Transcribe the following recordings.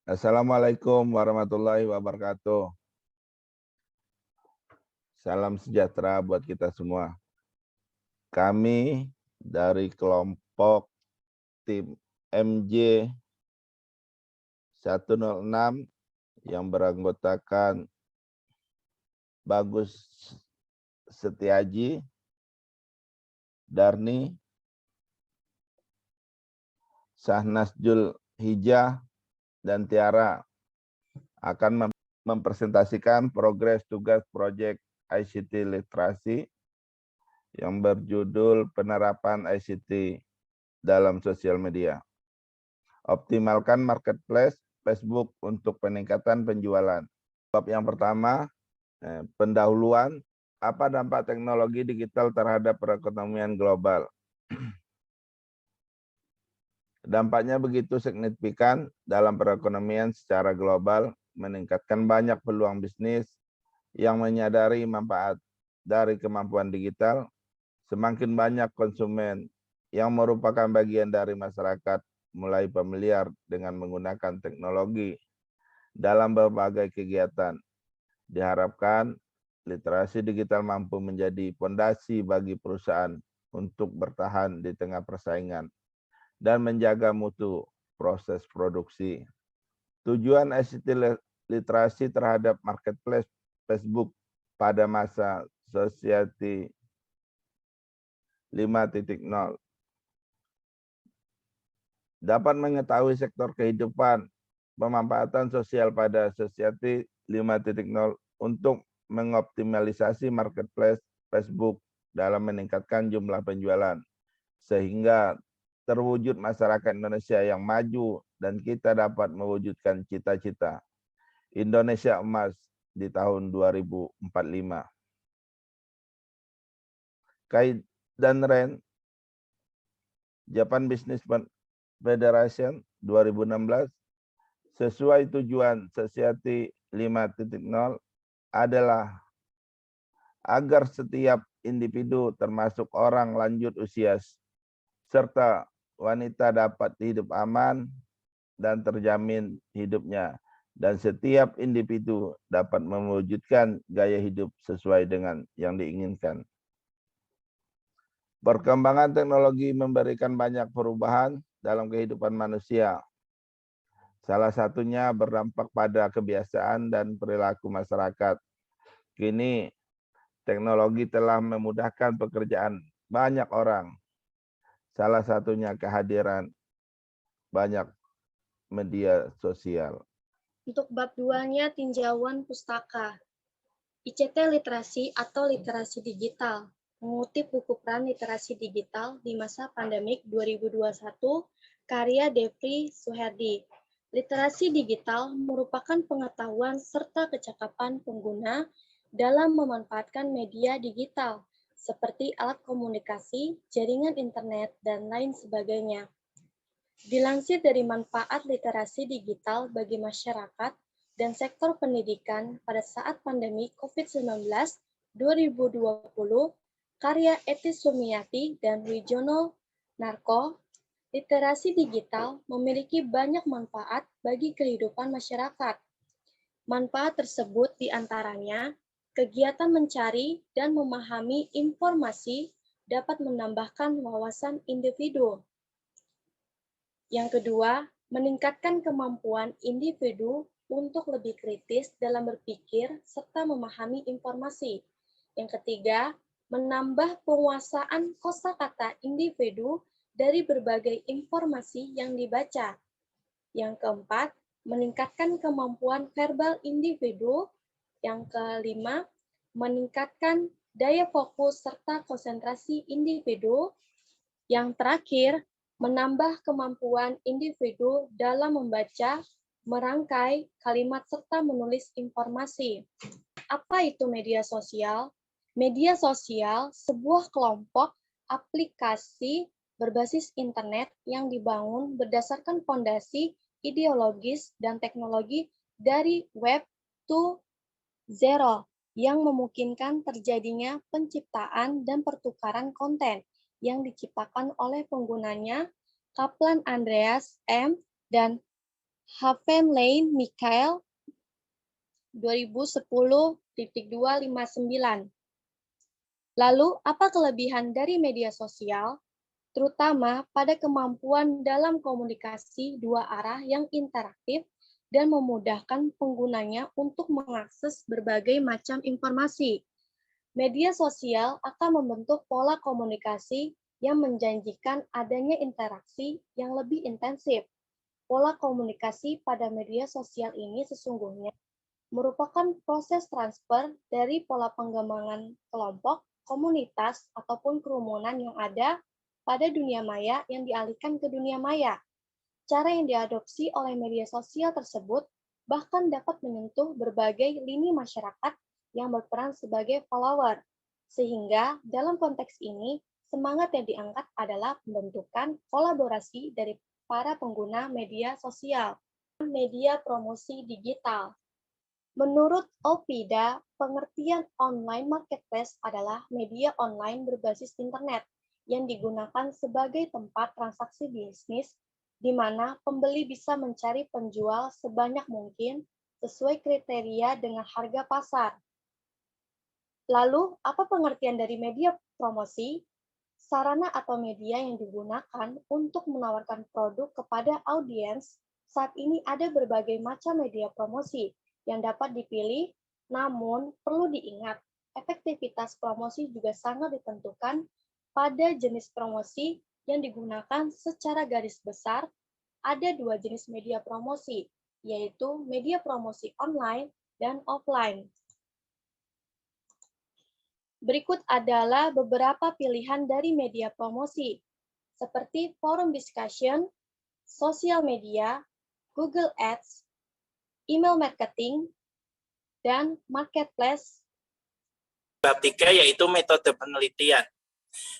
Assalamualaikum warahmatullahi wabarakatuh. Salam sejahtera buat kita semua. Kami dari kelompok tim MJ 106 yang beranggotakan Bagus Setiaji, Darni, Sahnas Jul Hijah, dan Tiara akan mempresentasikan progres tugas proyek ICT literasi yang berjudul penerapan ICT dalam sosial media. Optimalkan marketplace Facebook untuk peningkatan penjualan. Bab yang pertama, pendahuluan, apa dampak teknologi digital terhadap perekonomian global. Dampaknya begitu signifikan dalam perekonomian secara global, meningkatkan banyak peluang bisnis yang menyadari manfaat dari kemampuan digital, semakin banyak konsumen yang merupakan bagian dari masyarakat mulai familiar dengan menggunakan teknologi dalam berbagai kegiatan. Diharapkan literasi digital mampu menjadi fondasi bagi perusahaan untuk bertahan di tengah persaingan dan menjaga mutu proses produksi. Tujuan ICT literasi terhadap marketplace Facebook pada masa Society 5.0 dapat mengetahui sektor kehidupan pemanfaatan sosial pada Society 5.0 untuk mengoptimalisasi marketplace Facebook dalam meningkatkan jumlah penjualan, sehingga terwujud masyarakat Indonesia yang maju dan kita dapat mewujudkan cita-cita Indonesia emas di tahun 2045. Kai dan Ren, Japan Business Federation 2016, sesuai tujuan Society 5.0 adalah agar setiap individu termasuk orang lanjut usia serta wanita dapat hidup aman dan terjamin hidupnya, dan setiap individu dapat mewujudkan gaya hidup sesuai dengan yang diinginkan. Perkembangan teknologi memberikan banyak perubahan dalam kehidupan manusia. Salah satunya berdampak pada kebiasaan dan perilaku masyarakat. Kini teknologi telah memudahkan pekerjaan banyak orang. Salah satunya kehadiran banyak media sosial. Untuk bab 2-nya tinjauan pustaka. ICT literasi atau literasi digital. Mengutip buku peran literasi digital di masa pandemik 2021, karya Devri Suherdi. Literasi digital merupakan pengetahuan serta kecakapan pengguna dalam memanfaatkan media digital, seperti alat komunikasi, jaringan internet, dan lain sebagainya. Dilansir dari manfaat literasi digital bagi masyarakat dan sektor pendidikan pada saat pandemi COVID-19 2020, karya Eti Sumiati dan Wijono Narko, literasi digital memiliki banyak manfaat bagi kehidupan masyarakat. Manfaat tersebut diantaranya kegiatan mencari dan memahami informasi dapat menambahkan wawasan individu. Yang kedua, meningkatkan kemampuan individu untuk lebih kritis dalam berpikir serta memahami informasi. Yang ketiga, menambah penguasaan kosakata individu dari berbagai informasi yang dibaca. Yang keempat, meningkatkan kemampuan verbal individu. Yang kelima, meningkatkan daya fokus serta konsentrasi individu. Yang terakhir, menambah kemampuan individu dalam membaca, merangkai kalimat, serta menulis informasi. Apa itu media sosial? Media sosial sebuah kelompok aplikasi berbasis internet yang dibangun berdasarkan fondasi ideologis dan teknologi dari Web 2.0 yang memungkinkan terjadinya penciptaan dan pertukaran konten yang diciptakan oleh penggunanya. Kaplan Andreas M. dan Havenlein Michael 2010.259. Lalu, apa kelebihan dari media sosial? Terutama pada kemampuan dalam komunikasi dua arah yang interaktif dan memudahkan penggunanya untuk mengakses berbagai macam informasi. Media sosial akan membentuk pola komunikasi yang menjanjikan adanya interaksi yang lebih intensif. Pola komunikasi pada media sosial ini sesungguhnya merupakan proses transfer dari pola pengembangan kelompok, komunitas, ataupun kerumunan yang ada pada dunia maya yang dialihkan ke dunia maya. Cara yang diadopsi oleh media sosial tersebut bahkan dapat menyentuh berbagai lini masyarakat yang berperan sebagai follower. Sehingga dalam konteks ini, semangat yang diangkat adalah pembentukan kolaborasi dari para pengguna media sosial. Media promosi digital. Menurut Opida, pengertian online marketplace adalah media online berbasis internet yang digunakan sebagai tempat transaksi bisnis di mana pembeli bisa mencari penjual sebanyak mungkin sesuai kriteria dengan harga pasar. Lalu, apa pengertian dari media promosi? Sarana atau media yang digunakan untuk menawarkan produk kepada audiens. Saat ini ada berbagai macam media promosi yang dapat dipilih, namun perlu diingat, efektivitas promosi juga sangat ditentukan pada jenis promosi yang digunakan. Secara garis besar, ada dua jenis media promosi, yaitu media promosi online dan offline. Berikut adalah beberapa pilihan dari media promosi, seperti forum discussion, sosial media, Google Ads, email marketing, dan marketplace. Bab 3 yaitu metode penelitian.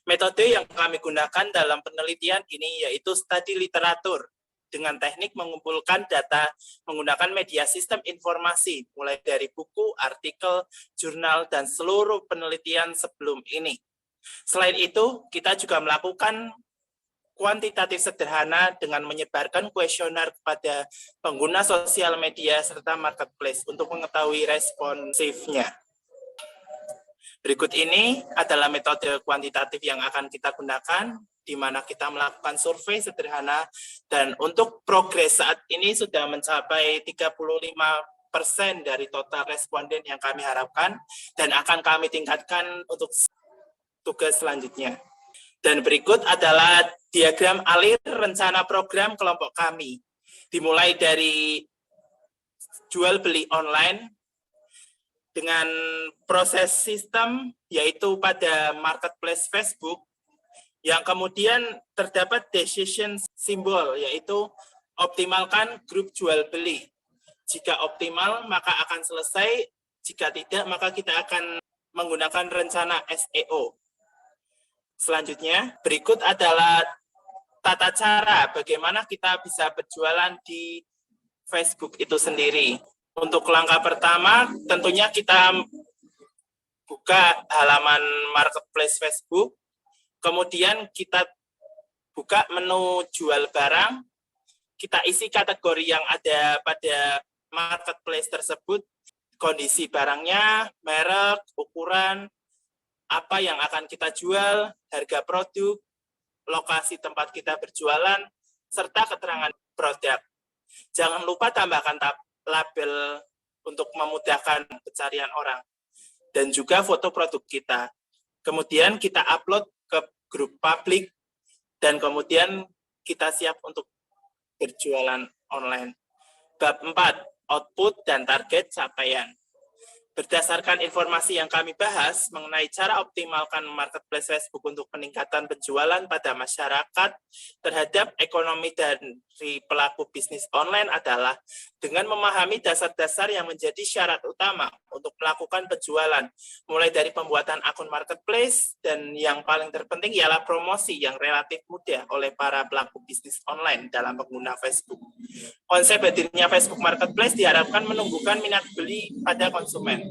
Metode yang kami gunakan dalam penelitian ini yaitu studi literatur dengan teknik mengumpulkan data menggunakan media sistem informasi, mulai dari buku, artikel, jurnal, dan seluruh penelitian sebelum ini. Selain itu, kita juga melakukan kuantitatif sederhana dengan menyebarkan kuesioner kepada pengguna sosial media serta marketplace untuk mengetahui responsifnya. Berikut ini adalah metode kuantitatif yang akan kita gunakan, di mana kita melakukan survei sederhana, dan untuk progres saat ini sudah mencapai 35% dari total responden yang kami harapkan, dan akan kami tingkatkan untuk tugas selanjutnya. Dan berikut adalah diagram alir rencana program kelompok kami. Dimulai dari jual beli online dengan proses sistem yaitu pada marketplace Facebook, yang kemudian terdapat decision simbol yaitu optimalkan grup jual beli. Jika optimal maka akan selesai, jika tidak maka kita akan menggunakan rencana SEO. Selanjutnya, berikut adalah tata cara bagaimana kita bisa berjualan di Facebook itu sendiri. Untuk langkah pertama, tentunya kita buka halaman marketplace Facebook, kemudian kita buka menu jual barang, kita isi kategori yang ada pada marketplace tersebut, kondisi barangnya, merek, ukuran, apa yang akan kita jual, harga produk, lokasi tempat kita berjualan, serta keterangan produk. Jangan lupa tambahkan label untuk memudahkan pencarian orang, dan juga foto produk kita. Kemudian kita upload ke grup publik, dan kemudian kita siap untuk berjualan online. Bab 4, output dan target capaian. Berdasarkan informasi yang kami bahas mengenai cara optimalkan marketplace Facebook untuk peningkatan penjualan pada masyarakat terhadap ekonomi dari pelaku bisnis online adalah dengan memahami dasar-dasar yang menjadi syarat utama untuk melakukan penjualan, mulai dari pembuatan akun marketplace, dan yang paling terpenting ialah promosi yang relatif mudah oleh para pelaku bisnis online dalam pengguna Facebook. Konsep hadirnya Facebook Marketplace diharapkan menumbuhkan minat beli pada konsumen.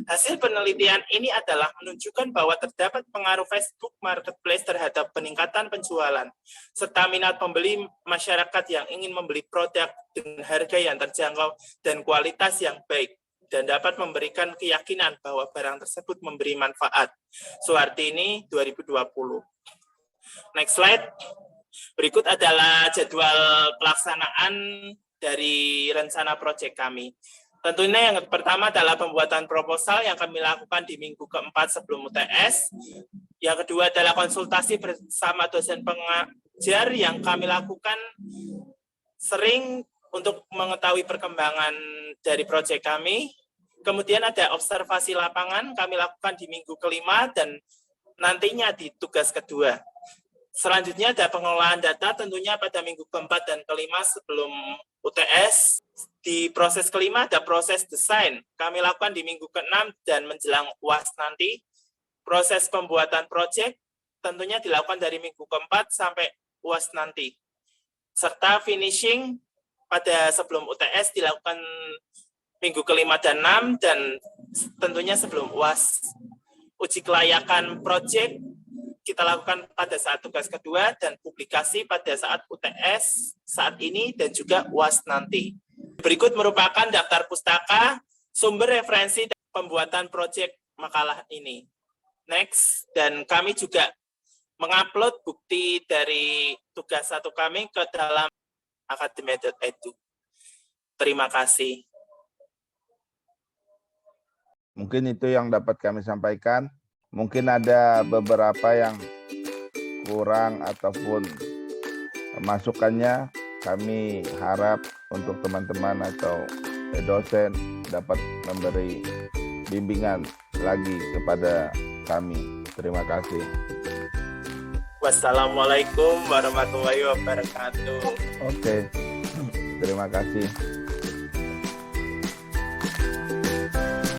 Hasil penelitian ini adalah menunjukkan bahwa terdapat pengaruh Facebook Marketplace terhadap peningkatan penjualan, serta minat pembeli masyarakat yang ingin membeli produk dengan harga yang terjangkau dan kualitas yang baik, dan dapat memberikan keyakinan bahwa barang tersebut memberi manfaat. Suhartini 2020. Next slide. Berikut adalah jadwal pelaksanaan dari rencana proyek kami. Tentunya yang pertama adalah pembuatan proposal yang kami lakukan di minggu keempat sebelum UTS. Yang kedua adalah konsultasi bersama dosen pengajar yang kami lakukan sering untuk mengetahui perkembangan dari proyek kami. Kemudian ada observasi lapangan kami lakukan di minggu kelima dan nantinya di tugas kedua. Selanjutnya ada pengelolaan data tentunya pada minggu keempat dan kelima sebelum UTS. Di proses kelima ada proses desain. Kami lakukan di minggu ke-6 dan menjelang UAS nanti. Proses pembuatan proyek tentunya dilakukan dari minggu ke-4 sampai UAS nanti. Serta finishing pada sebelum UTS dilakukan minggu kelima dan 6 dan tentunya sebelum UAS. Uji kelayakan proyek kita lakukan pada saat tugas kedua dan publikasi pada saat UTS saat ini dan juga UAS nanti. Berikut merupakan daftar pustaka, sumber referensi dan pembuatan proyek makalah ini. Next, dan kami juga mengupload bukti dari tugas satu kami ke dalam akademia.edu. Terima kasih. Mungkin itu yang dapat kami sampaikan. Mungkin ada beberapa yang kurang ataupun masukannya kami harap untuk teman-teman atau dosen dapat memberi bimbingan lagi kepada kami. Terima kasih. Wassalamualaikum warahmatullahi wabarakatuh. Oke, terima kasih.